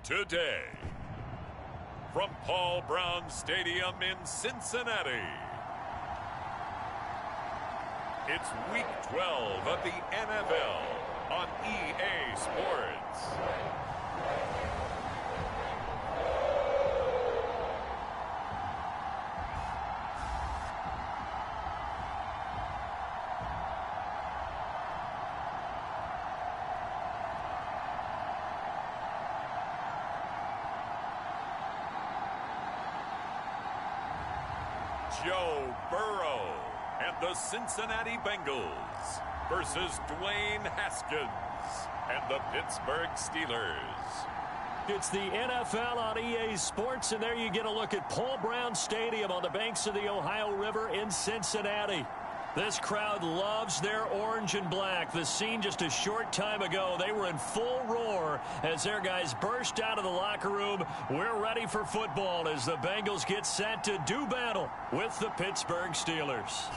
today. From Paul Brown Stadium in Cincinnati, it's Week 12 of the NFL on EA Sports. Joe Burrow and the Cincinnati Bengals versus Dwayne Haskins and the Pittsburgh Steelers. It's the NFL on EA Sports, and there you get a look at Paul Brown Stadium on the banks of the Ohio River in Cincinnati. This crowd loves their orange and black. The scene just a short time ago, they were in full roar as their guys burst out of the locker room. We're ready for football as the Bengals get set to do battle with the Pittsburgh Steelers.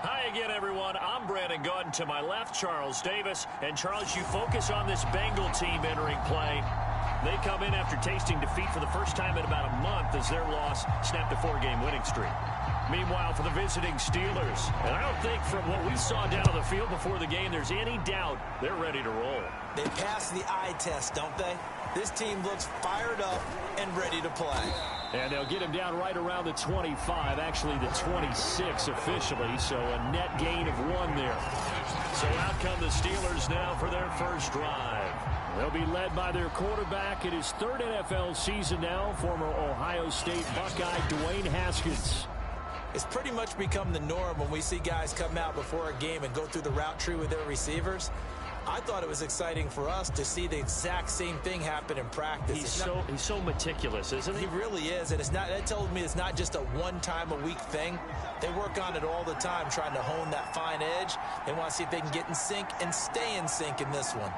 Hi again, everyone. I'm Brandon Gauden. To my left, Charles Davis. And Charles, you focus on this Bengal team entering play. They come in after tasting defeat for the first time in about a month as their loss snapped a 4-game winning streak. Meanwhile, for the visiting Steelers, and I don't think from what we saw down on the field before the game there's any doubt they're ready to roll. They passed the eye test, don't they? This team looks fired up and ready to play. And they'll get him down right around the 25, actually the 26 officially, so a net gain of 1 there. So out come the Steelers now for their first drive. They'll be led by their quarterback in his 3rd NFL season now, former Ohio State Buckeye Dwayne Haskins. It's pretty much become the norm when we see guys come out before a game and go through the route tree with their receivers. I thought it was exciting for us to see the exact same thing happen in practice. He's so meticulous, isn't he? He really is, and that tells me it's not just a one-time-a-week thing. They work on it all the time, trying to hone that fine edge. They want to see if they can get in sync and stay in sync in this one.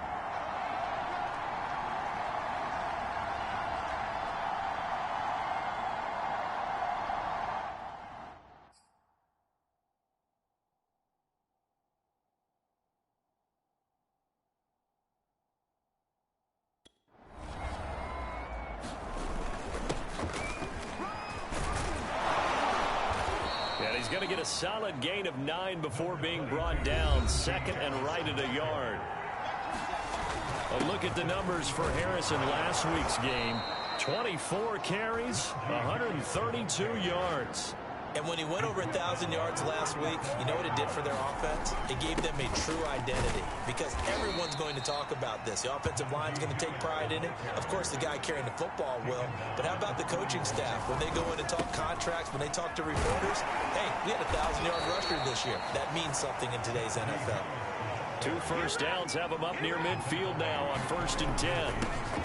He's going to get a solid gain of 9 before being brought down. 2nd and right at a yard. A look at the numbers for Harrison last week's game. 24 carries, 132 yards. And when he went over 1,000 yards last week, you know what it did for their offense? It gave them a true identity because everyone's going to talk about this. The offensive line's going to take pride in it. Of course, the guy carrying the football will. But how about the coaching staff? When they go in and talk contracts, when they talk to reporters, hey, we had a 1,000-yard rusher this year. That means something in today's NFL. 2 first downs have him up near midfield now on 1st and 10.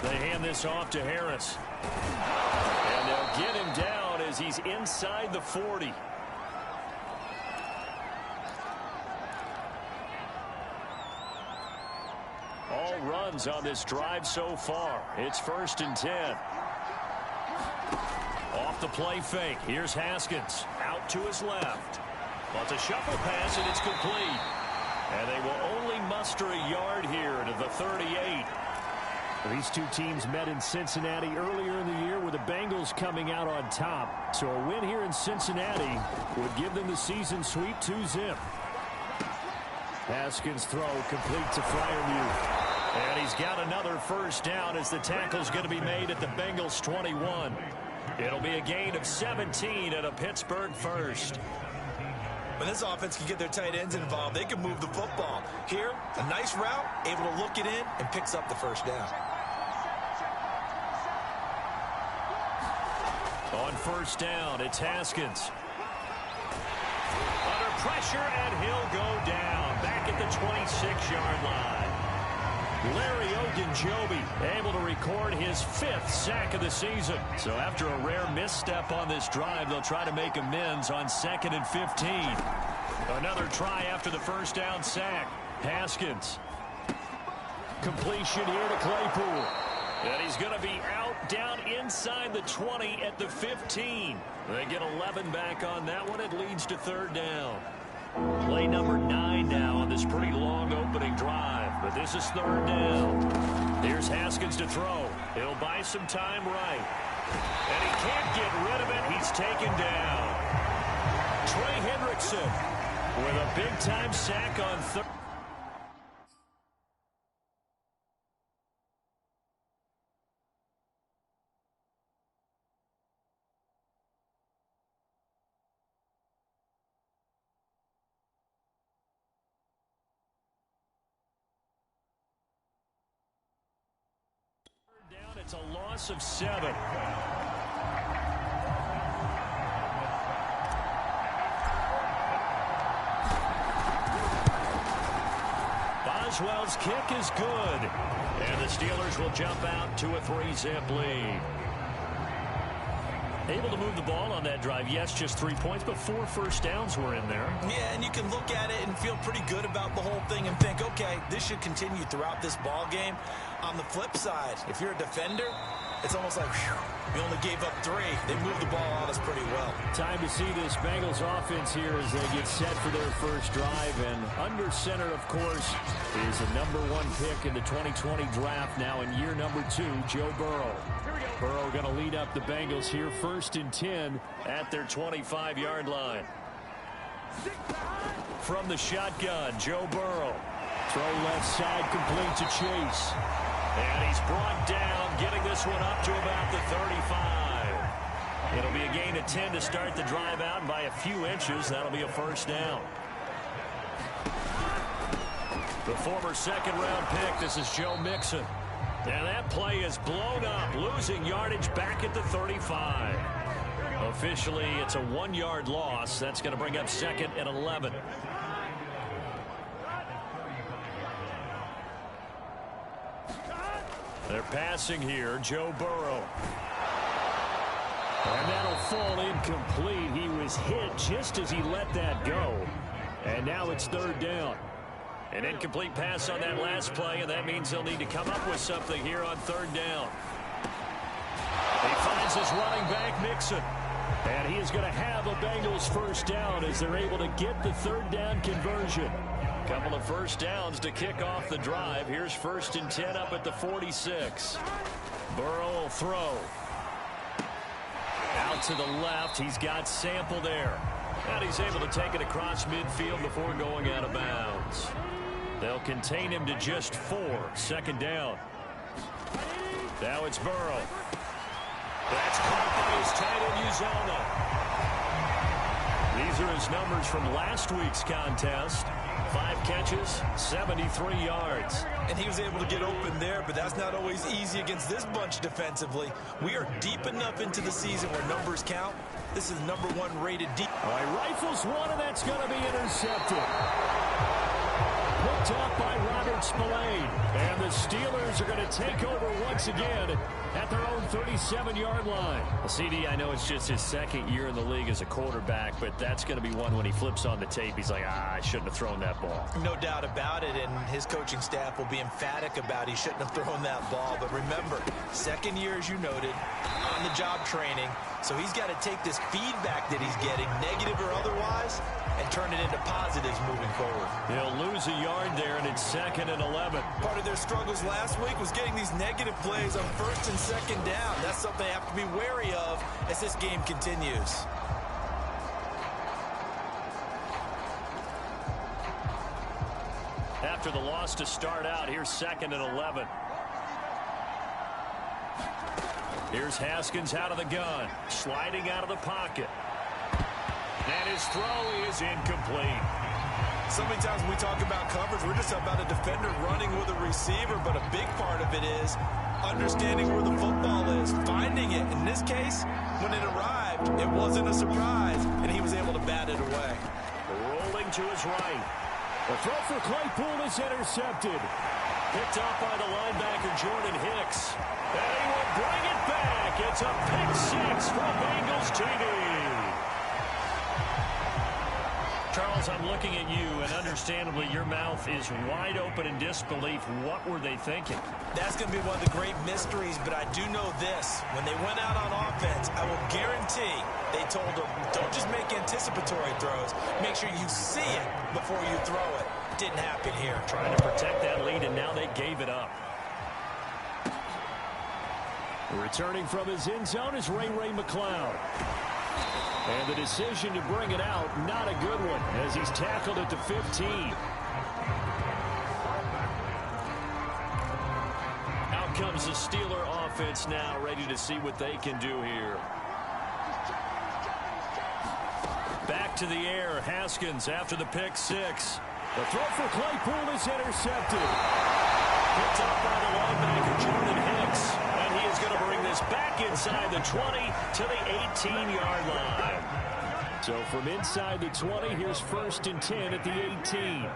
They hand this off to Harris. And they'll get him down as he's inside the 40. All runs on this drive so far. It's 1st and 10. Off the play fake. Here's Haskins. Out to his left. Well, it's a shuffle pass, and it's complete. And they will only muster a yard here to the 38. These two teams met in Cincinnati earlier in the year with the Bengals coming out on top. So a win here in Cincinnati would give them the season sweep 2-zip. Haskins' throw complete to Freiermuth. And he's got another first down as the tackle's going to be made at the Bengals 21. It'll be a gain of 17 and a Pittsburgh first. When this offense can get their tight ends involved, they can move the football. Here, a nice route, able to look it in, and picks up the first down. On 1st down, it's Haskins. Under pressure, and he'll go down. Back at the 26-yard line. Larry Ogunjobi able to record his 5th sack of the season. So after a rare misstep on this drive, they'll try to make amends on 2nd and 15. Another try after the first down sack. Haskins. Completion here to Claypool. And he's going to be out down inside the 20 at the 15. They get 11 back on that one. It leads to 3rd down. Play number 9 now on this pretty long opening drive, but this is third down. Here's Haskins to throw. He'll buy some time right. And he can't get rid of it. He's taken down. Trey Hendrickson with a big-time sack on third. Down, it's a loss of 7. Boswell's kick is good. And the Steelers will jump out to a 3-zip lead. Able to move the ball on that drive. Yes, just 3 points, but 4 first downs were in there. Yeah, and you can look at it and feel pretty good about the whole thing and think, okay, this should continue throughout this ball game. On the flip side, if you're a defender, it's almost like, whew, we only gave up 3. They moved the ball on us pretty well. Time to see this Bengals offense here as they get set for their first drive. And under center, of course, is the number 1 pick in the 2020 draft now in year number 2, Joe Burrow. Burrow going to lead up the Bengals here, 1st and 10 at their 25-yard line. From the shotgun, Joe Burrow. Throw left side, complete to Chase. And he's brought down, getting this one up to about the 35. It'll be a gain of 10 to start the drive out, and by a few inches, that'll be a first down. The former second-round pick, this is Joe Mixon. And that play is blown up, losing yardage back at the 35. Officially, it's a 1-yard loss. That's going to bring up 2nd and 11. They're passing here, Joe Burrow. And that'll fall incomplete. He was hit just as he let that go. And now it's 3rd down. An incomplete pass on that last play, and that means they'll need to come up with something here on 3rd down. He finds his running back, Mixon. And he is going to have a Bengals first down as they're able to get the 3rd down conversion. Couple of first downs to kick off the drive. Here's 1st and 10 up at the 46. Burrow will throw. Out to the left. He's got Sample there. And he's able to take it across midfield before going out of bounds. They'll contain him to just 4. 2nd down. Now it's Burrow. That's caught by his tight end, Uzomah. These are his numbers from last week's contest. 5 catches, 73 yards. And he was able to get open there, but that's not always easy against this bunch defensively. We are deep enough into the season where numbers count. This is number 1 rated deep. All right, rifles one, and that's going to be intercepted. Picked up by Robert Spillane. And the Steelers are going to take over once again at their own 37-yard line. Well, CD, I know it's just his 2nd year in the league as a quarterback, but that's going to be one when he flips on the tape. He's like, I shouldn't have thrown that ball. No doubt about it, and his coaching staff will be emphatic about he shouldn't have thrown that ball. But remember, 2nd year, as you noted, on-the-job training. So he's got to take this feedback that he's getting, negative or otherwise, and turn it into positives moving forward. He'll lose a yard there, and it's 2nd and 11. Part of their struggles last week was getting these negative plays on 1st and 2nd down. That's something they have to be wary of as this game continues. After the loss to start out, here's 2nd and 11. Here's Haskins out of the gun, sliding out of the pocket. And his throw is incomplete. So many times when we talk about coverage, we're just about a defender running with a receiver, but a big part of it is understanding where the football is, finding it. In this case, when it arrived, it wasn't a surprise, and he was able to bat it away. Rolling to his right. The throw for Claypool is intercepted. Picked up by the linebacker, Jordan Hicks. And he will bring it back. It's a pick 6 for Bengals TD. Charles, I'm looking at you, and understandably, your mouth is wide open in disbelief. What were they thinking? That's going to be one of the great mysteries, but I do know this. When they went out on offense, I will guarantee they told him, don't just make anticipatory throws. Make sure you see it before you throw it. Didn't happen here. Trying to protect that lead, and now they gave it up. Returning from his end zone is Ray McCloud. And the decision to bring it out, not a good one, as he's tackled at the 15. Out comes the Steeler offense now, ready to see what they can do here. Back to the air, Haskins after the pick six. The throw for Claypool is intercepted. Picked up by the linebacker, Jordan Hicks. And he is going to bring this back inside the 20 to the 18-yard line. So from inside the 20, here's 1st and 10 at the 18.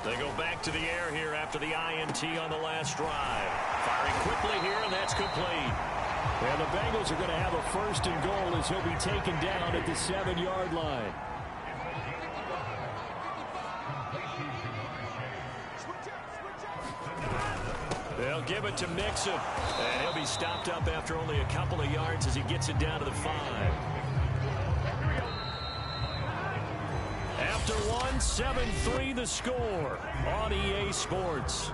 They go back to the air here after the INT on the last drive. Firing quickly here, and that's complete. And the Bengals are going to have a 1st and goal as he'll be taken down at the 7-yard line. They'll give it to Mixon. And he'll be stopped up after only a couple of yards as he gets it down to the 5. After one, 7-3 the score on EA Sports.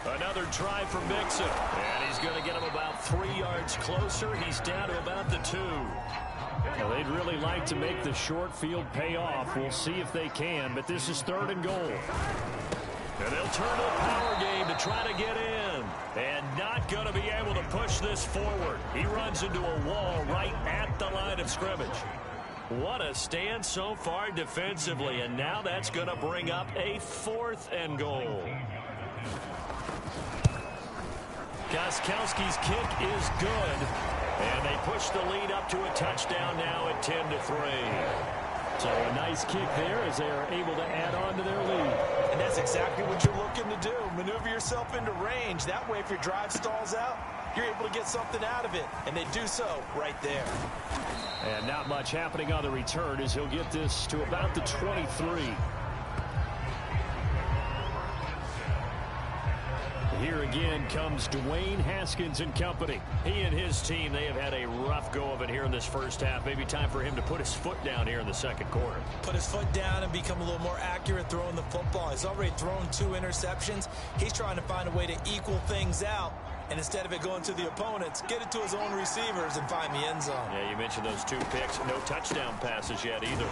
Another try for Mixon. And he's going to get him about 3 yards closer. He's down to about the 2. Well, they'd really like to make the short field pay off. We'll see if they can, but this is 3rd and goal. And they'll turn to the power game to try to get in. And not going to be able to push this forward. He runs into a wall right at the line of scrimmage. What a stand so far defensively, and now that's going to bring up a 4th and goal. Gostkowski's kick is good. And they push the lead up to a touchdown now at 10-3. So a nice kick there as they are able to add on to their lead. And that's exactly what you're looking to do. Maneuver yourself into range. That way, if your drive stalls out, you're able to get something out of it. And they do so right there. And not much happening on the return as he'll get this to about the 23. Here again comes Dwayne Haskins and company. He and his team, they have had a rough go of it here in this first half. Maybe time for him to put his foot down here in the second quarter. Put his foot down and become a little more accurate throwing the football. He's already thrown 2 interceptions. He's trying to find a way to equal things out. And instead of it going to the opponents, get it to his own receivers and find the end zone. Yeah, you mentioned those 2 picks. No touchdown passes yet either.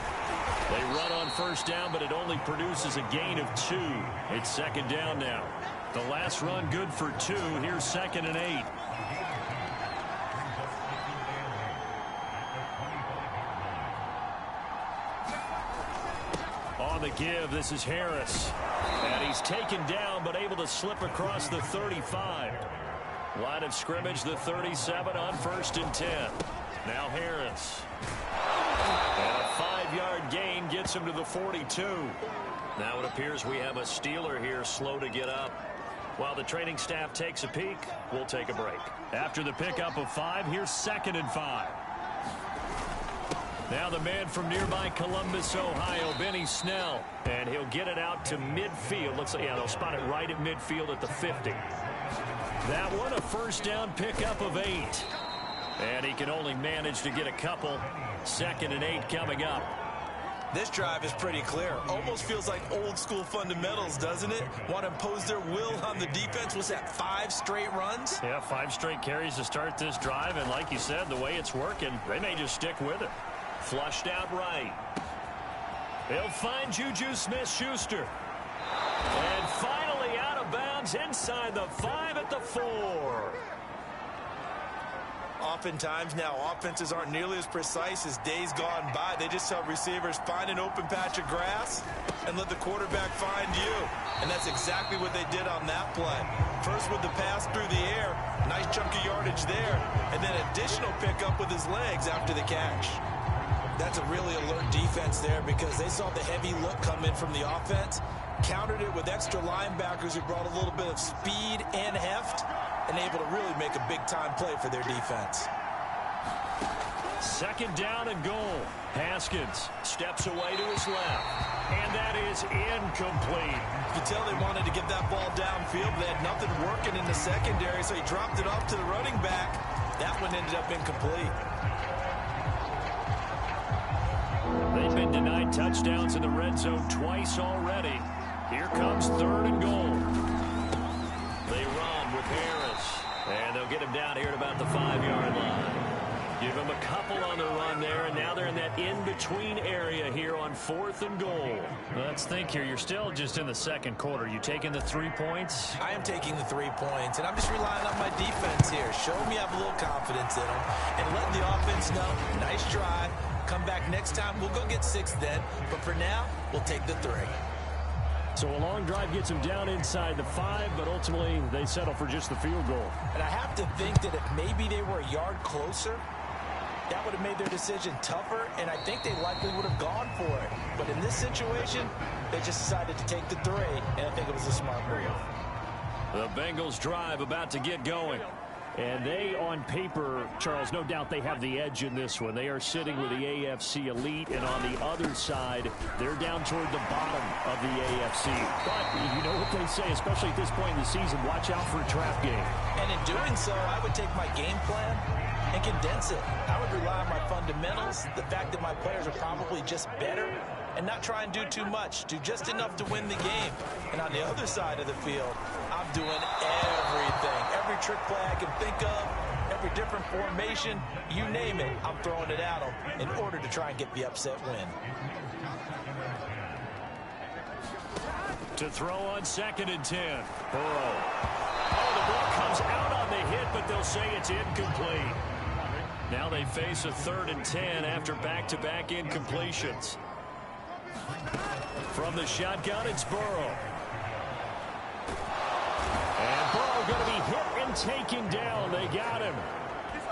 They run on first down, but it only produces a gain of 2. It's 2nd down now. The last run good for 2. Here's 2nd and 8. On the give, this is Harris. And he's taken down, but able to slip across the 35. Line of scrimmage, the 37 on 1st and 10. Now Harris. And a 5-yard gain gets him to the 42. Now it appears we have a Steeler here slow to get up. While the training staff takes a peek, we'll take a break. After the pickup of 5, here's 2nd and 5. Now the man from nearby Columbus, Ohio, Benny Snell. And he'll get it out to midfield. Looks like, yeah, they'll spot it right at midfield at the 50. That one, a 1st down pickup of 8. And he can only manage to get a couple. 2nd and 8 coming up. This drive is pretty clear. Almost feels like old school fundamentals, doesn't it? Want to impose their will on the defense. Was that 5 straight runs? Yeah, 5 straight carries to start this drive. And like you said, the way it's working, they may just stick with it. Flushed out right. They'll find Juju Smith-Schuster. And finally out of bounds inside the 5 at the 4. Oftentimes now, offenses aren't nearly as precise as days gone by. They just tell receivers, find an open patch of grass and let the quarterback find you. And that's exactly what they did on that play. First with the pass through the air, nice chunk of yardage there, and then additional pickup with his legs after the catch. That's a really alert defense there because they saw the heavy look come in from the offense, countered it with extra linebackers who brought a little bit of speed and heft, and able to really make a big-time play for their defense. Second down and goal. Haskins steps away to his left. And that is incomplete. You can tell they wanted to get that ball downfield. They had nothing working in the secondary, so he dropped it off to the running back. That one ended up incomplete. They've been denied touchdowns in the red zone twice already. Here comes third and goal. They run with Harris. And they'll get him down here at about the 5-yard line. Give him a couple on the run there, and now they're in that in-between area here on 4th and goal. Let's think here. You're still just in the second quarter. You taking the 3 points? I am taking the 3 points, and I'm just relying on my defense here. Show me I have a little confidence in them, and let the offense know, nice try. Come back next time. We'll go get 6 then, but for now, we'll take the 3. So a long drive gets them down inside the 5, but ultimately they settle for just the field goal. And I have to think that if maybe they were a yard closer, that would have made their decision tougher, and I think they likely would have gone for it. But in this situation, they just decided to take the 3, and I think it was a smart move. The Bengals drive about to get going. And they, on paper, Charles, no doubt they have the edge in this one. They are sitting with the AFC elite, and on the other side, they're down toward the bottom of the AFC. But you know what they say, especially at this point in the season, watch out for a trap game. And in doing so, I would take my game plan and condense it. I would rely on my fundamentals, the fact that my players are probably just better, and not try and do too much. Do just enough to win the game. And on the other side of the field, I'm doing everything. Every trick play I can think of, every different formation, you name it, I'm throwing it at them in order to try and get the upset win. To throw on 2nd and 10. Burrow. Oh, the ball comes out on the hit, but they'll say it's incomplete. Now they face a 3rd and 10 after back-to-back incompletions. From the shotgun, it's Burrow. And Burrow going to be hit and taken down. They got him.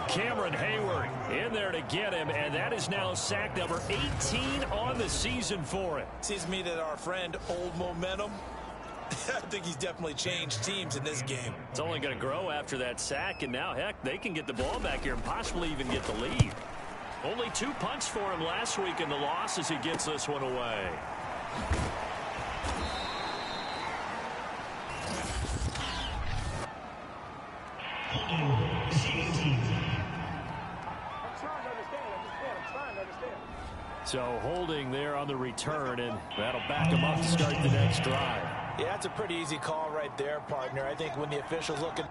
Cameron Hayward in there to get him, and that is now sack number 18 on the season for him. Seems to me that our friend Old Momentum, I think he's definitely changed teams in this game. It's only going to grow after that sack, and now, heck, they can get the ball back here and possibly even get the lead. Only 2 punts for him last week in the loss as he gets this one away. So holding there on the return, and that'll back them up to start the next drive. Yeah, that's a pretty easy call right there, partner. I think when the official's looking...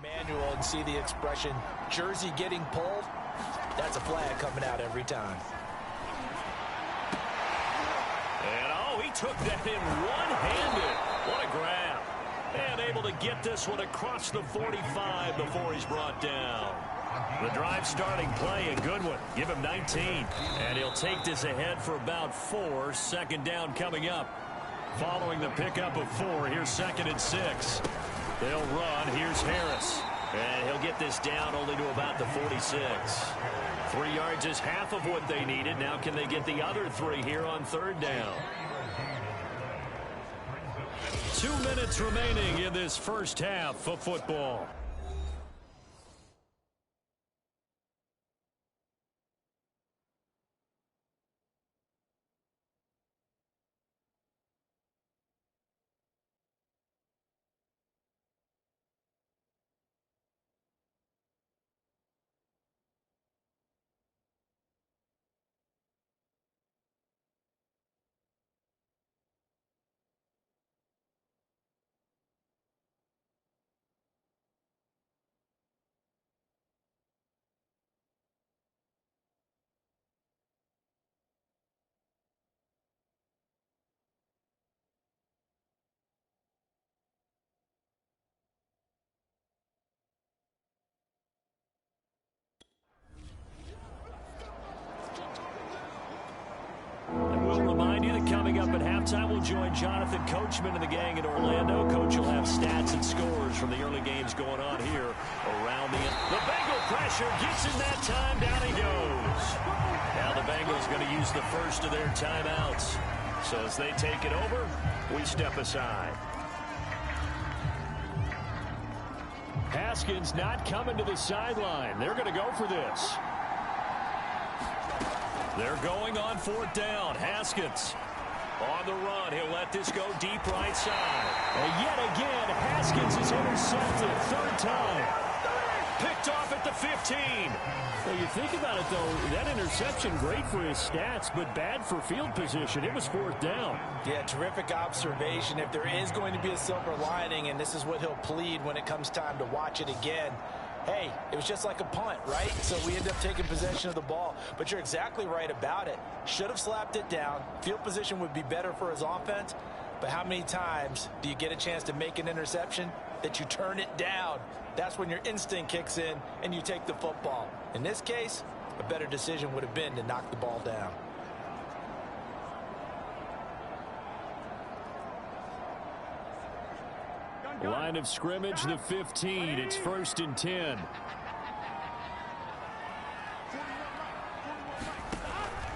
manual and see the expression jersey getting pulled. That's a flag coming out every time. And oh, he took that in one-handed. What a grab. And able to get this one across the 45 before he's brought down. The drive starting play, a good one. Give him 19. And he'll take this ahead for about 4. 2nd down coming up. Following the pickup of 4, here's 2nd and 6. They'll run. Here's Harris. And he'll get this down only to about the 46. 3 yards is half of what they needed. Now can they get the other 3 here on 3rd down? 2 minutes remaining in this first half of football. halftime, we'll join Jonathan Coachman and the gang in Orlando. Coach will have stats and scores from the early games going on here around the Bengal pressure gets in that time. Down he goes. Now the Bengals going to use the first of their timeouts. So as they take it over, we step aside. Haskins not coming to the sideline. They're going to go for this. They're going on fourth down. Haskins on the run. He'll let this go deep right side. And yet again, Haskins is intercepted. Third time. Picked off at the 15. Well, you think about it, though, that interception, great for his stats, but bad for field position. It was fourth down. Yeah, terrific observation. If there is going to be a silver lining, and this is what he'll plead when it comes time to watch it again, hey, it was just like a punt, right? So we end up taking possession of the ball. But you're exactly right about it. Should have slapped it down. Field position would be better for his offense. But how many times do you get a chance to make an interception that you turn it down? That's when your instinct kicks in and you take the football. In this case, a better decision would have been to knock the ball down. Line of scrimmage, the 15. It's 1st and 10.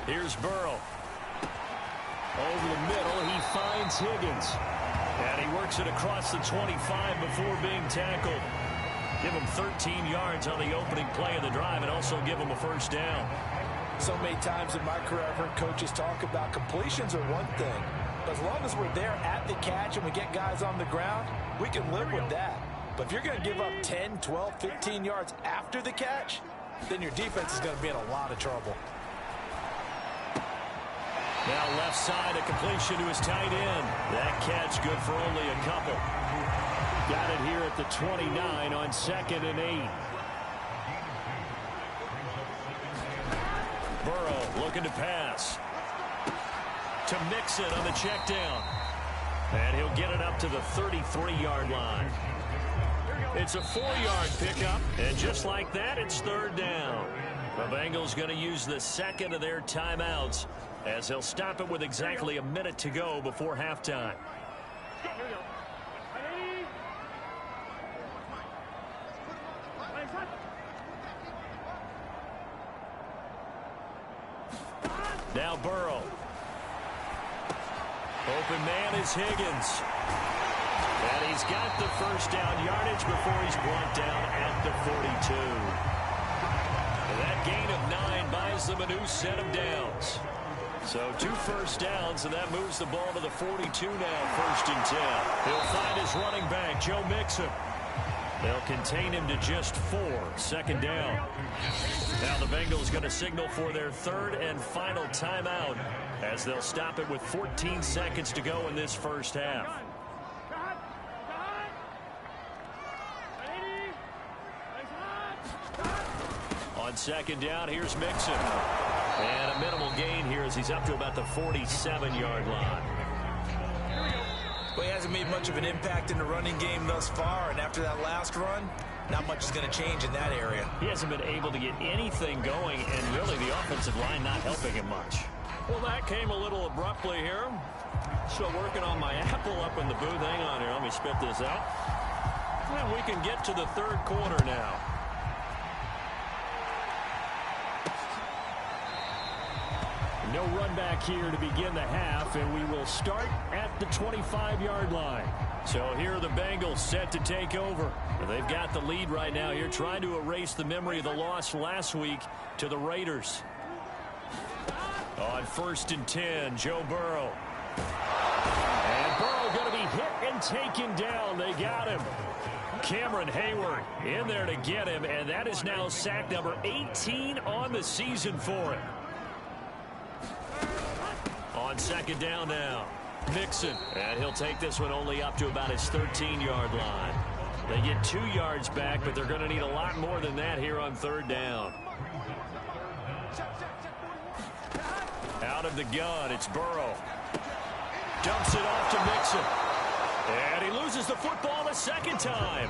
Here's Burrow. Over the middle, he finds Higgins. And he works it across the 25 before being tackled. Give him 13 yards on the opening play of the drive and also give him a first down. So many times in my career, I've heard coaches talk about completions are one thing. But as long as we're there at the catch and we get guys on the ground, we can live with that. But if you're going to give up 10, 12, 15 yards after the catch, then your defense is going to be in a lot of trouble. Now left side, a completion to his tight end. That catch good for only a couple. Got it here at the 29 on 2nd and 8. Burrow looking to pass. To Mixon on the check down. And he'll get it up to the 33-yard line. It's a 4-yard pickup. And just like that, it's third down. The Bengals going to use the second of their timeouts as he'll stop it with exactly a minute to go before halftime. Now Burrow. Open man is Higgins. And he's got the first down yardage before he's brought down at the 42. And that gain of 9 buys them a new set of downs. So 2 first downs, and that moves the ball to the 42 now, 1st and 10. He'll find his running back, Joe Mixon. They'll contain him to just 4, 2nd down. Now the Bengals going to signal for their third and final timeout as they'll stop it with 14 seconds to go in this first half. On 2nd down, here's Mixon. And a minimal gain here as he's up to about the 47-yard line. Well, he hasn't made much of an impact in the running game thus far, and after that last run, not much is going to change in that area. He hasn't been able to get anything going, and really the offensive line not helping him much. Well, that came a little abruptly here. Still working on my apple up in the booth. Hang on here. Let me spit this out. And we can get to the third quarter now. No run back here to begin the half, and we will start at the 25-yard line. So here are the Bengals set to take over. They've got the lead right now here, trying to erase the memory of the loss last week to the Raiders. On 1st and 10, Joe Burrow. And Burrow going to be hit and taken down. They got him. Cameron Hayward in there to get him, and that is now sack number 18 on the season for him. On 2nd down now, Mixon. And he'll take this one only up to about his 13-yard line. They get 2 yards back, but they're going to need a lot more than that here on 3rd down. Out of the gun, it's Burrow. Dumps it off to Mixon. And he loses the football a second time.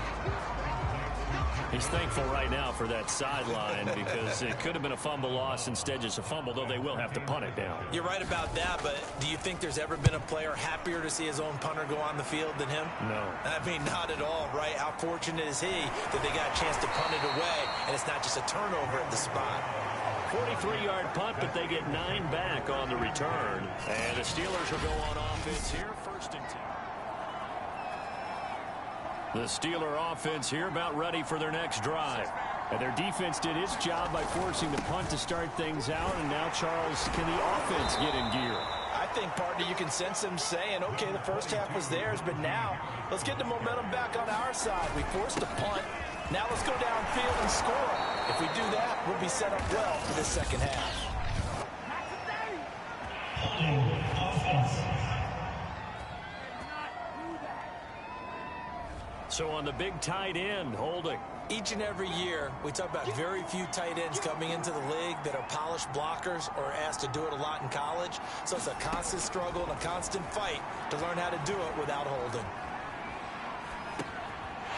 He's thankful right now for that sideline because it could have been a fumble loss, instead just a fumble, though they will have to punt it down. You're right about that, but do you think there's ever been a player happier to see his own punter go on the field than him? No. I mean, not at all, right? How fortunate is he that they got a chance to punt it away, and it's not just a turnover at the spot. 43-yard punt, but they get 9 back on the return. And the Steelers will go on offense here, 1st and 10. The Steeler offense here about ready for their next drive. And their defense did its job by forcing the punt to start things out. And now, Charles, can the offense get in gear? I think, partner, you can sense them saying, okay, the first half was theirs, but now let's get the momentum back on our side. We forced a punt. Now let's go downfield and score. If we do that, we'll be set up well for this second half. So on the big tight end, holding. Each and every year, we talk about very few tight ends coming into the league that are polished blockers or asked to do it a lot in college. So it's a constant struggle and a constant fight to learn how to do it without holding.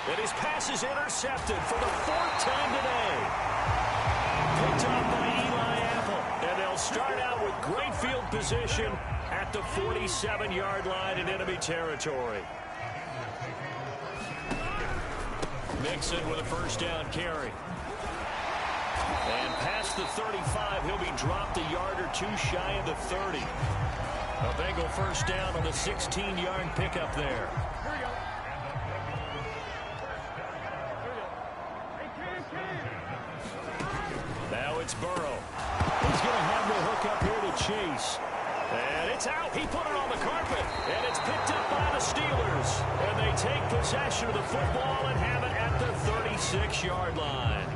And his pass is intercepted for the 4th time today. Picked up by Eli Apple. And they'll start out with great field position at the 47-yard line in enemy territory. Mixon with a 1st down carry. And past the 35, he'll be dropped a yard or 2 shy of the 30. A Bengal 1st down on the 16-yard pickup there. Now it's Burrow. He's going to have the hook up here to Chase. And it's out. He put it on the carpet. And it's picked up by the Steelers. And they take possession of the football and have it at the 36-yard line.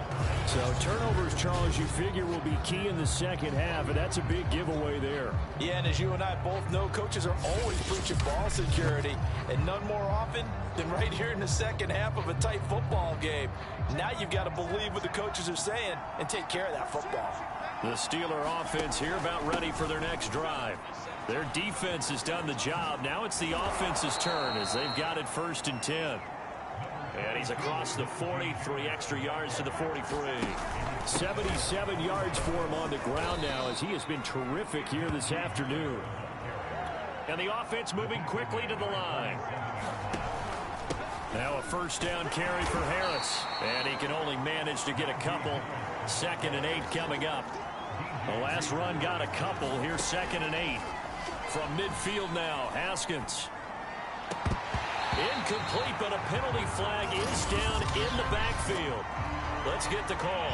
So turnovers, Charles, you figure will be key in the second half, and that's a big giveaway there. Yeah, and as you and I both know, coaches are always preaching ball security, and none more often than right here in the second half of a tight football game. Now you've got to believe what the coaches are saying and take care of that football. The Steeler offense here about ready for their next drive. Their defense has done the job. Now it's the offense's turn as they've got it 1st and 10. And he's across the 40, 3 extra yards to the 43. 77 yards for him on the ground now as he has been terrific here this afternoon. And the offense moving quickly to the line. Now a 1st down carry for Harris. And he can only manage to get a couple. 2nd and 8 coming up. The last run got a couple. Here's 2nd and 8. From midfield now, Haskins. Incomplete, but a penalty flag is down in the backfield. Let's get the call.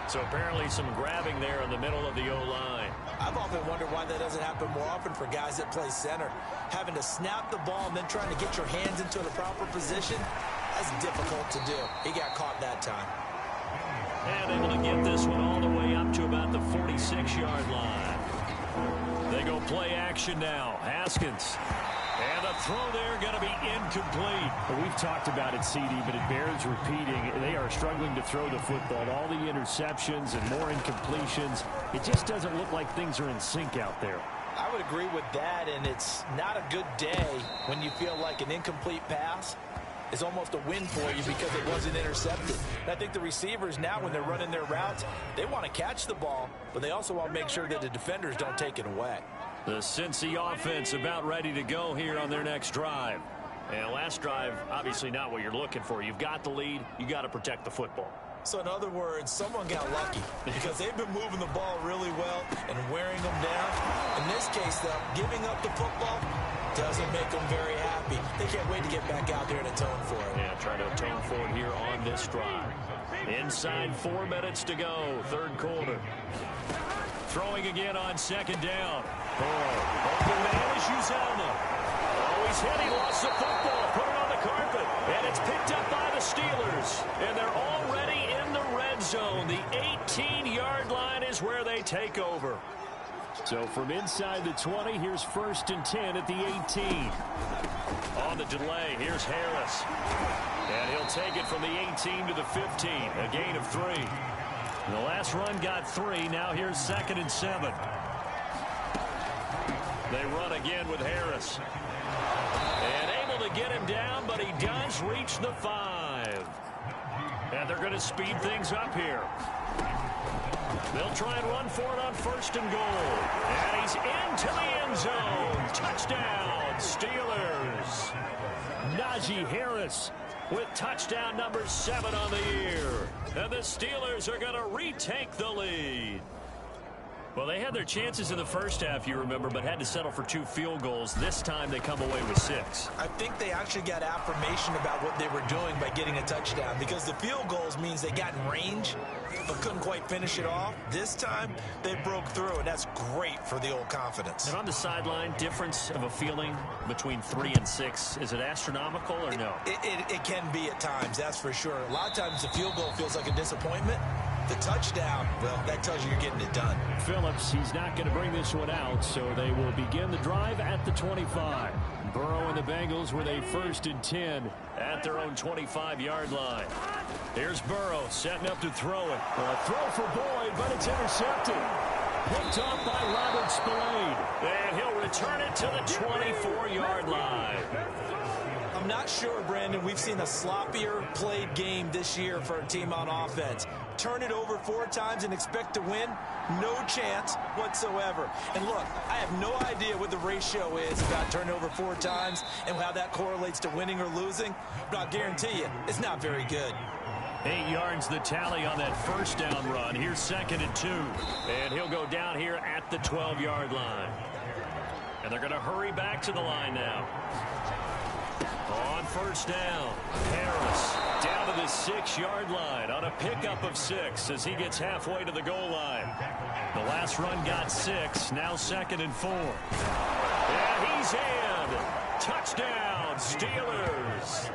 So apparently some grabbing there in the middle of the O-line. I've often wondered why that doesn't happen more often for guys that play center. Having to snap the ball and then trying to get your hands into the proper position, that's difficult to do. He got caught that time. And able to get this one all the way up to about the 46-yard line. They go play action now. Haskins. And the throw there going to be incomplete. Well, we've talked about it, CD, but it bears repeating. They are struggling to throw the football. All the interceptions and more incompletions. It just doesn't look like things are in sync out there. I would agree with that, and it's not a good day when you feel like an incomplete pass is almost a win for you because it wasn't intercepted. And I think the receivers now, when they're running their routes, they want to catch the ball, but they also want to make sure that the defenders don't take it away. The Cincy offense about ready to go here on their next drive. And last drive, obviously not what you're looking for. You've got the lead. You got to protect the football. So in other words, someone got lucky because they've been moving the ball really well and wearing them down. In this case, though, giving up the football doesn't make them very happy. They can't wait to get back out there and atone for it. Yeah, try to atone for it here on this drive. Inside 4 minutes to go, third quarter. Throwing again on 2nd down. Open man is Uzama. Oh, he's hit. He lost the football. Put it on the carpet. And it's picked up by the Steelers. And they're already in the red zone. The 18-yard line is where they take over. So from inside the 20, here's 1st and 10 at the 18. On the delay, here's Harris. And he'll take it from the 18 to the 15. A gain of 3. The last run got 3. Now here's 2nd and 7. They run again with Harris. And able to get him down, but he does reach the 5. And they're going to speed things up here. They'll try and run for it on 1st and goal. And he's into the end zone. Touchdown, Steelers. Najee Harris with touchdown number 7 on the year. And the Steelers are going to retake the lead. Well, they had their chances in the first half, you remember, but had to settle for 2 field goals. This time they come away with 6. I think they actually got affirmation about what they were doing by getting a touchdown, because the field goals means they got in range but couldn't quite finish it off. This time they broke through, and that's great for the old confidence. And on the sideline, difference of a feeling between 3 and 6, is it astronomical or no? It can be at times, that's for sure. A lot of times the field goal feels like a disappointment. The touchdown, well, that tells you you're getting it done. Phillips, he's not going to bring this one out, so they will begin the drive at the 25. Burrow and the Bengals with a 1st and 10 at their own 25-yard line. Here's Burrow setting up to throw it. A throw for Boyd, but it's intercepted. Picked off by Robert Spillane. And he'll return it to the 24-yard line. I'm not sure, Brandon, we've seen a sloppier played game this year for a team on offense. Turn it over 4 times and expect to win? No chance whatsoever. And look, I have no idea what the ratio is about turning over 4 times and how that correlates to winning or losing, but I'll guarantee you, it's not very good. 8 yards the tally on that 1st down run. Here's 2nd and 2. And he'll go down here at the 12-yard line. And they're going to hurry back to the line now. On 1st down, Harris down to the 6-yard line on a pickup of 6 as he gets halfway to the goal line. The last run got 6, now 2nd and 4. And he's in. Touchdown, Steelers.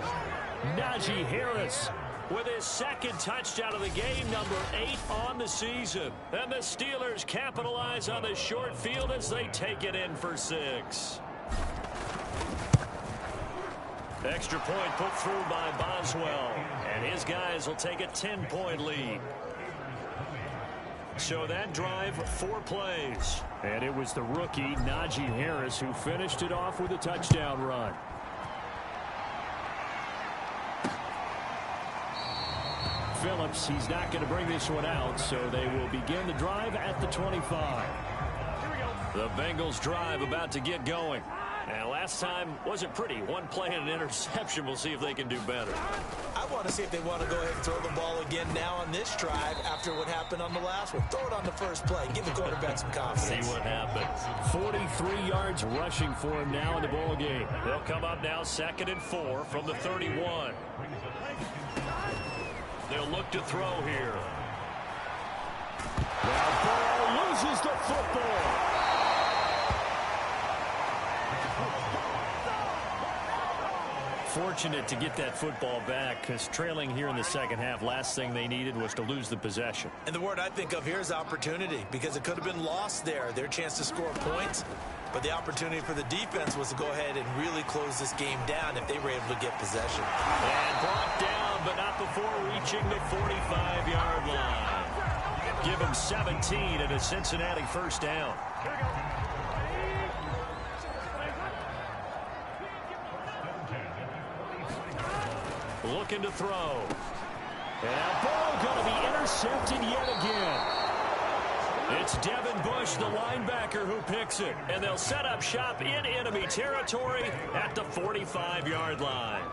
Najee Harris with his 2nd touchdown of the game, number 8 on the season. And the Steelers capitalize on the short field as they take it in for 6. Extra point put through by Boswell. And his guys will take a 10-point lead. So that drive, 4 plays. And it was the rookie, Najee Harris, who finished it off with a touchdown run. Phillips, he's not going to bring this one out, so they will begin the drive at the 25. The Bengals drive about to get going. And last time wasn't pretty. 1 play and an interception. We'll see if they can do better. I want to see if they want to go ahead and throw the ball again now on this drive after what happened on the last one. Throw it on the first play. Give the quarterback some confidence. See what happens. 43 yards rushing for him now in the ball game. They'll come up now 2nd and 4 from the 31. They'll look to throw here. Now Burrow loses the football. Fortunate to get that football back, because trailing here in the 2nd half, last thing they needed was to lose the possession. And the word I think of here is opportunity, because it could have been lost there. Their chance to score points, but the opportunity for the defense was to go ahead and really close this game down if they were able to get possession. And brought down, but not before reaching the 45-yard line. Give them 17 and a Cincinnati 1st down. Looking to throw. And Burrow going to be intercepted yet again. It's Devin Bush, the linebacker, who picks it. And they'll set up shop in enemy territory at the 45-yard line.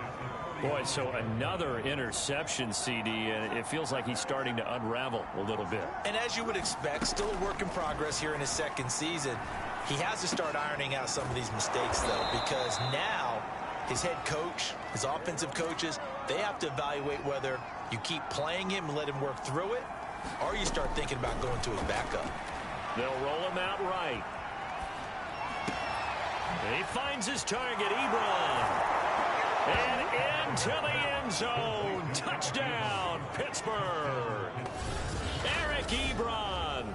Boy, so another interception, CD, and it feels like he's starting to unravel a little bit. And as you would expect, still a work in progress here in his 2nd season. He has to start ironing out some of these mistakes, though, because now his head coach, his offensive coaches, they have to evaluate whether you keep playing him and let him work through it, or you start thinking about going to his backup. They'll roll him out right. And he finds his target, Ebron. And into the end zone. Touchdown, Pittsburgh. Eric Ebron,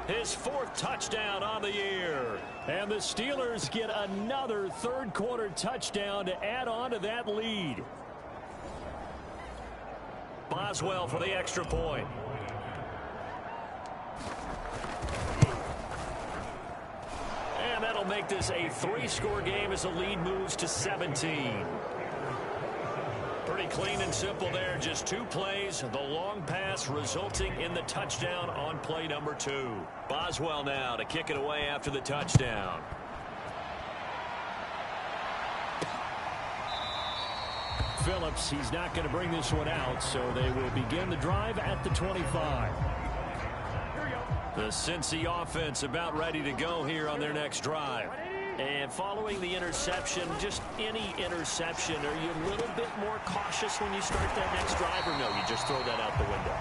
his 4th touchdown on the year. And the Steelers get another 3rd quarter touchdown to add on to that lead. Boswell for the extra point. And that'll They'll make this a 3-score game as the lead moves to 17. Pretty clean and simple there. Just 2 plays. The long pass resulting in the touchdown on play number 2. Boswell now to kick it away after the touchdown. Phillips, he's not going to bring this one out, so they will begin the drive at the 25. The Cincy offense about ready to go here on their next drive. And following the interception, just any interception, are you a little bit more cautious when you start that next drive, or no, you just throw that out the window?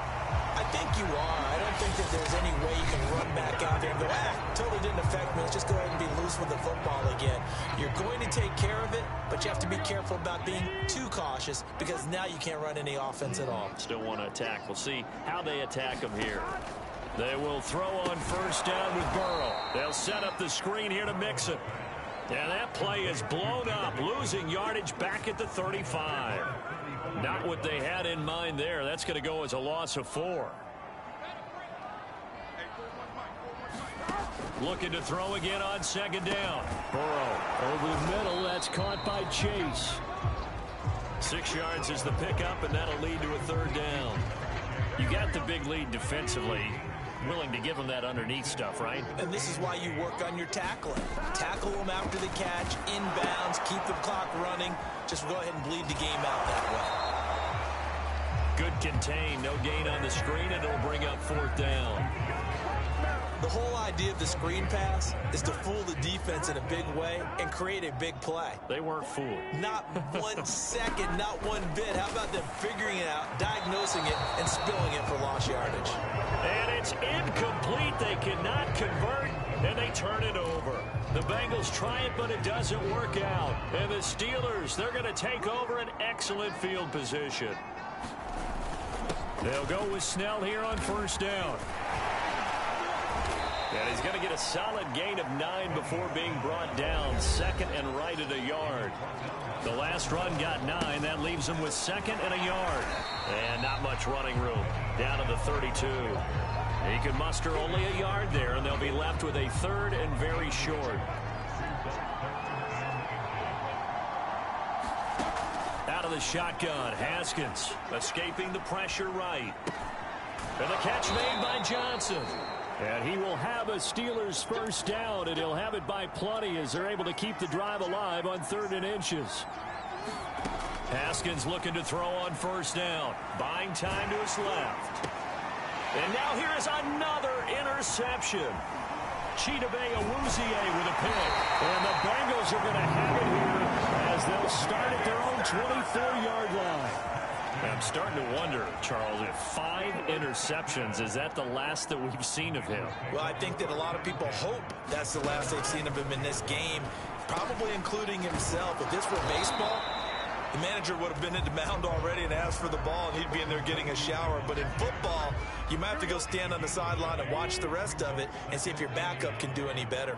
I think you are. I don't think that there's any way you can run back out there and go, totally didn't affect me. Let's just go ahead and be loose with the football again. You're going to take care of it, but you have to be careful about being too cautious because now you can't run any offense at all. Still want to attack. We'll see how they attack them here. They will throw on first down with Burrow. They'll set up the screen here to Mixon. And that play is blown up, losing yardage back at the 35. Not what they had in mind there. That's going to go as a loss of 4. Looking to throw again on second down. Burrow over the middle. That's caught by Chase. 6 yards is the pickup, and that'll lead to a third down. You got the big lead defensively. Willing to give them that underneath stuff, right? And this is why you work on your tackling. Tackle them after the catch, inbounds, keep the clock running. Just go ahead and bleed the game out that way. Good contain, no gain on the screen, and it'll bring up fourth down. The whole idea of the screen pass is to fool the defense in a big way and create a big play. They weren't fooled. Not 1 second, not one bit. How about them figuring it out, diagnosing it, and spilling it for lost yardage? And it's incomplete. They cannot convert, and they turn it over. The Bengals try it, but it doesn't work out. And the Steelers, they're going to take over an excellent field position. They'll go with Snell here on first down. And he's going to get a solid gain of 9 before being brought down. Second and right at a yard. The last run got 9. That leaves him with second and a yard. And not much running room. Down to the 32. He can muster only a yard there, and they'll be left with a third and very short. Out of the shotgun, Haskins escaping the pressure right. And the catch made by Johnson. And he will have a Steelers first down, and he'll have it by plenty as they're able to keep the drive alive on 3rd and inches. Haskins looking to throw on first down. Buying time to his left. And now here is another interception. Chidobe Awuzie with a pick. And the Bengals are going to have it here as they'll start at their own 24-yard line. I'm starting to wonder, Charles, if 5 interceptions, is that the last that we've seen of him? Well, I think that a lot of people hope that's the last they've seen of him in this game, probably including himself. If this were baseball, the manager would have been in the mound already and asked for the ball, and he'd be in there getting a shower. But in football, you might have to go stand on the sideline and watch the rest of it and see if your backup can do any better.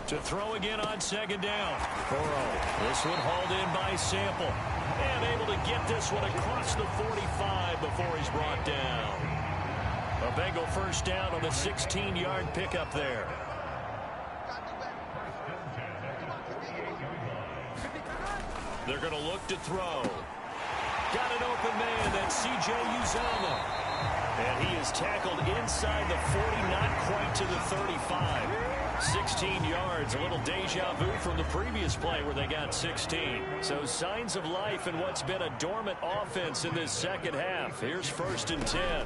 To throw again on second down. Burrow. This one hauled in by Sample. And able to get this one across the 45 before he's brought down. A Bengal first down on the 16-yard pickup there. They're going to look to throw. Got an open man. That's C.J. Uzomah. And he is tackled inside the 40, not quite to the 35. 16 yards, a little deja vu from the previous play where they got 16. So signs of life in what's been a dormant offense in this second half. Here's 1st and 10.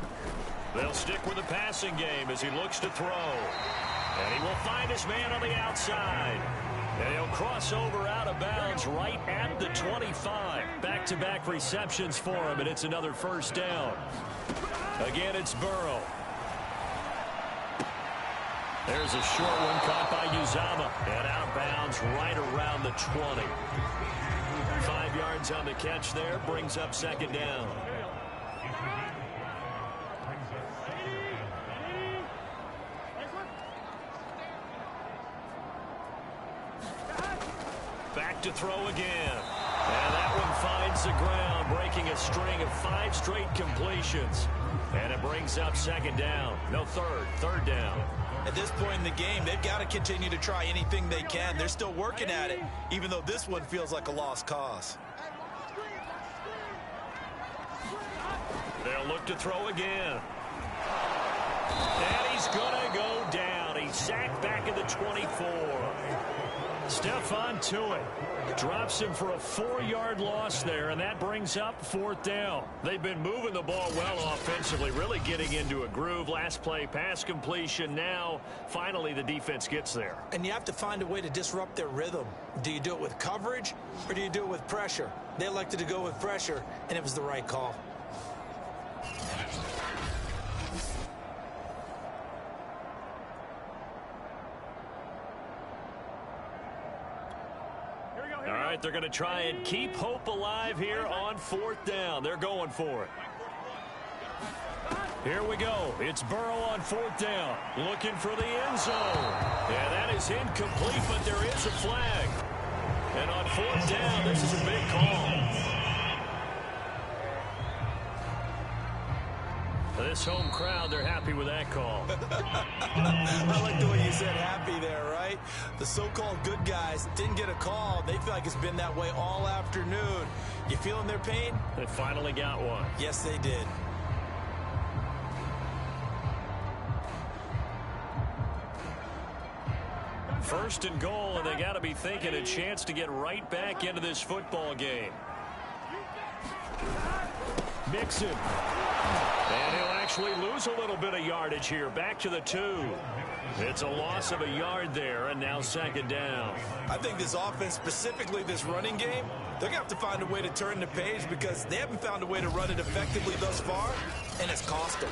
They'll stick with the passing game as he looks to throw. And he will find his man on the outside. And he'll cross over out of bounds right at the 25. Back-to-back receptions for him, and it's another first down. Again, it's Burrow. There's a short one caught by Uzomah. And out of bounds right around the 20. 5 yards on the catch there. Brings up second down. Back to throw again. And that one finds the ground, breaking a string of 5 straight completions. And it brings up second down. No, third down. At this point in the game, they've got to continue to try anything they can. They're still working at it, even though this one feels like a lost cause. They'll look to throw again. And he's going to go down. He's sacked back at the 24. Stephon Tuitt drops him for a 4-yard loss there, and that brings up 4th down. They've been moving the ball well offensively, really getting into a groove. Last play, pass completion. Now, finally, the defense gets there. And you have to find a way to disrupt their rhythm. Do you do it with coverage, or do you do it with pressure? They elected to go with pressure, and it was the right call. All right, they're going to try and keep hope alive here on 4th down. They're going for it. Here we go. It's Burrow on 4th down, looking for the end zone. Yeah, that is incomplete, but there is a flag. And on 4th down, this is a big call. This home crowd, they're happy with that call. I like the way you said happy there, right? The so-called good guys didn't get a call. They feel like it's been that way all afternoon. You feeling their pain? They finally got one. Yes, they did. First and goal, and they got to be thinking a chance to get right back into this football game. Mixon. And he'll actually lose a little bit of yardage here. Back to the 2. It's a loss of a yard there, and now second down. I think this offense, specifically this running game, they're going to have to find a way to turn the page because they haven't found a way to run it effectively thus far, and it's cost them.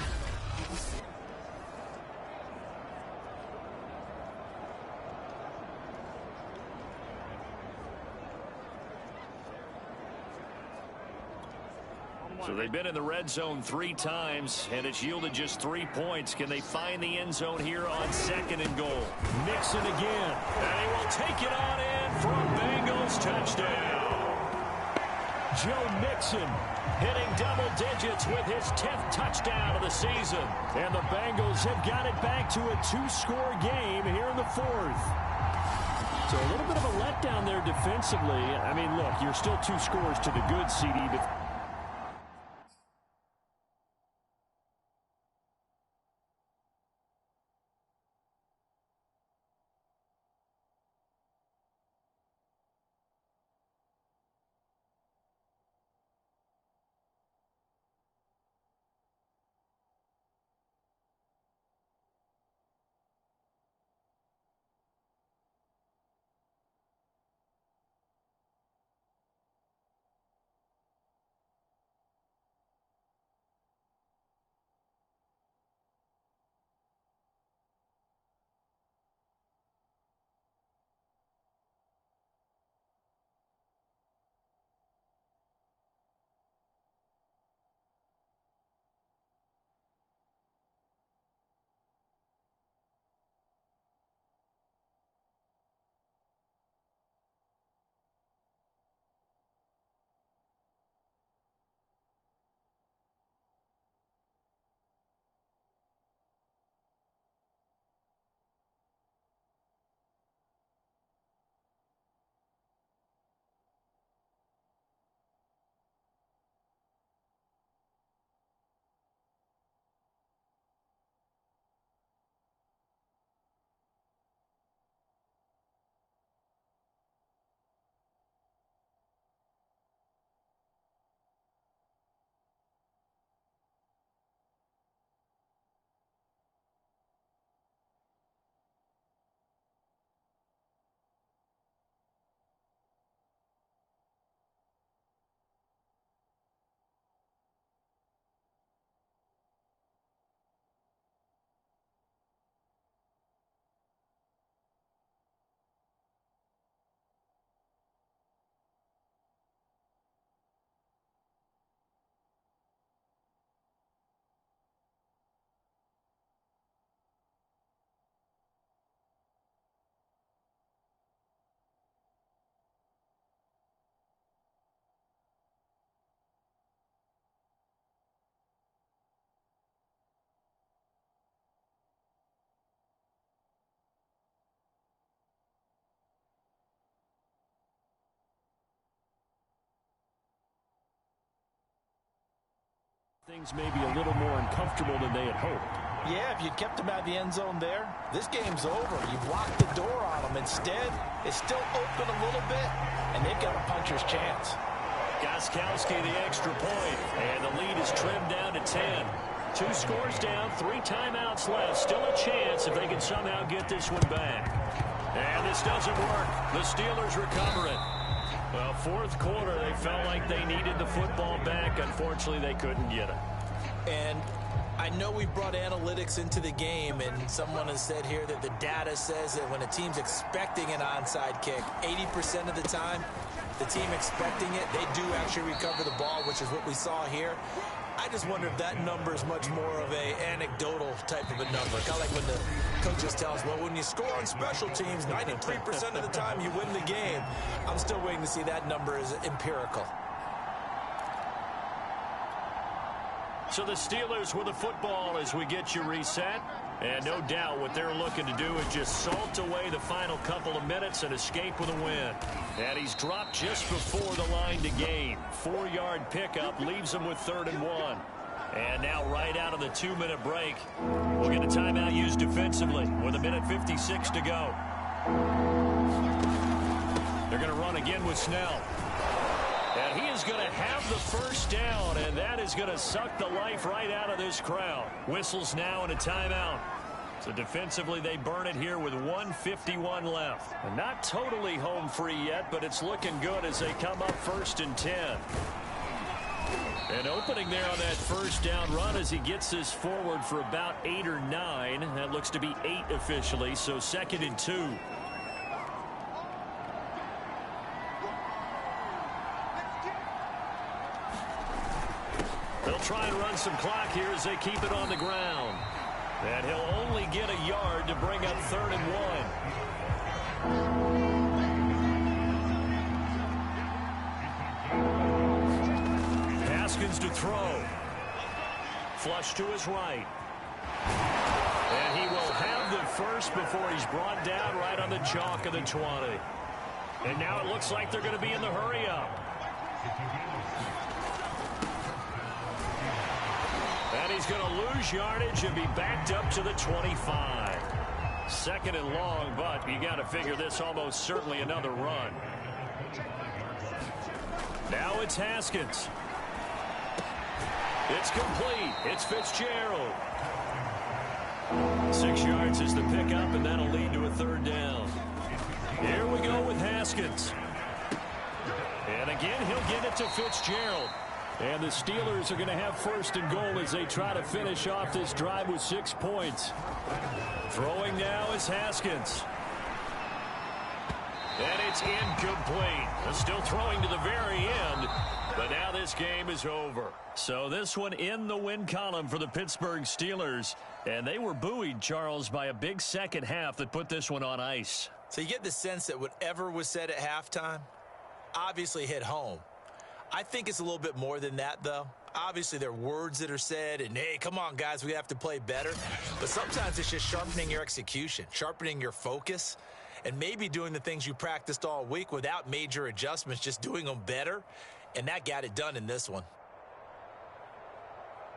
So they've been in the red zone 3 times, and it's yielded just 3 points. Can they find the end zone here on 2nd and goal? Mixon again. And he will take it on in for a Bengals touchdown. Joe Mixon hitting double digits with his 10th touchdown of the season. And the Bengals have got it back to a 2-score game here in the 4th. So a little bit of a letdown there defensively. I mean, look, you're still 2 scores to the good, CD, but Things may be a little more uncomfortable than they had hoped. Yeah, if you kept them out of the end zone there, this game's over. You've locked the door on them. Instead, it's still open a little bit, and they've got a puncher's chance. Gostkowski the extra point, and the lead is trimmed down to 10. 2 scores down, 3 timeouts left. Still a chance if they can somehow get this one back. And this doesn't work. The Steelers recover it. Well, fourth quarter, they felt like they needed the football back. Unfortunately, they couldn't get it. And I know we brought analytics into the game, and someone has said here that the data says that when a team's expecting an onside kick, 80% of the time, the team expecting it, they do actually recover the ball, which is what we saw here. I just wonder if that number is much more of a anecdotal type of a number. Kind of like when the coaches tell us, well, when you score on special teams, 93% of the time you win the game. I'm still waiting to see that number is empirical. So the Steelers with the football as we get you reset. And no doubt what they're looking to do is just salt away the final couple of minutes and escape with a win. And he's dropped just before the line to gain. 4-yard pickup leaves him with 3rd and 1. And now right out of the 2-minute break, we'll get a timeout used defensively with 1:56 to go. They're going to run again with Snell. And he is going to have the first down, and that is going to suck the life right out of this crowd. Whistles now and a timeout. So defensively, they burn it here with 1:51 left. And not totally home free yet, but it's looking good as they come up 1st and 10. And opening there on that first down run as he gets this forward for about 8 or 9. That looks to be 8 officially, so 2nd and 2. They'll try and run some clock here as they keep it on the ground. And he'll only get a yard to bring up 3rd and 1. Haskins to throw. Flush to his right. And he will have the first before he's brought down right on the chalk of the 20. And now it looks like they're going to be in the hurry-up. And he's going to lose yardage and be backed up to the 25. 2nd and long, but you got to figure this almost certainly another run. Now it's Haskins. It's complete. It's Fitzgerald. 6 yards is the pickup, and that'll lead to a 3rd down. Here we go with Haskins. And again, he'll get it to Fitzgerald. And the Steelers are going to have 1st and goal as they try to finish off this drive with 6 points. Throwing now is Haskins. And it's incomplete. Still throwing to the very end, but now this game is over. So this one in the win column for the Pittsburgh Steelers. And they were buoyed, Charles, by a big second half that put this one on ice. So you get the sense that whatever was said at halftime obviously hit home. I think it's a little bit more than that, though. Obviously, there are words that are said, and, hey, come on, guys, we have to play better. But sometimes it's just sharpening your execution, sharpening your focus, and maybe doing the things you practiced all week without major adjustments, just doing them better. And that got it done in this one.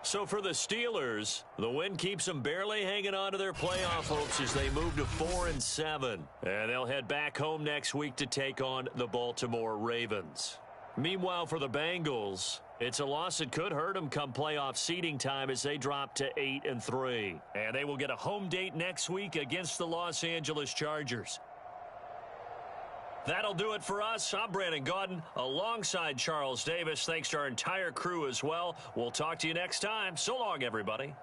So for the Steelers, the win keeps them barely hanging on to their playoff hopes as they move to 4 and 7. And they'll head back home next week to take on the Baltimore Ravens. Meanwhile, for the Bengals, it's a loss that could hurt them come playoff seeding time as they drop to 8 and 3. And they will get a home date next week against the Los Angeles Chargers. That'll do it for us. I'm Brandon Gaudin alongside Charles Davis. Thanks to our entire crew as well. We'll talk to you next time. So long, everybody.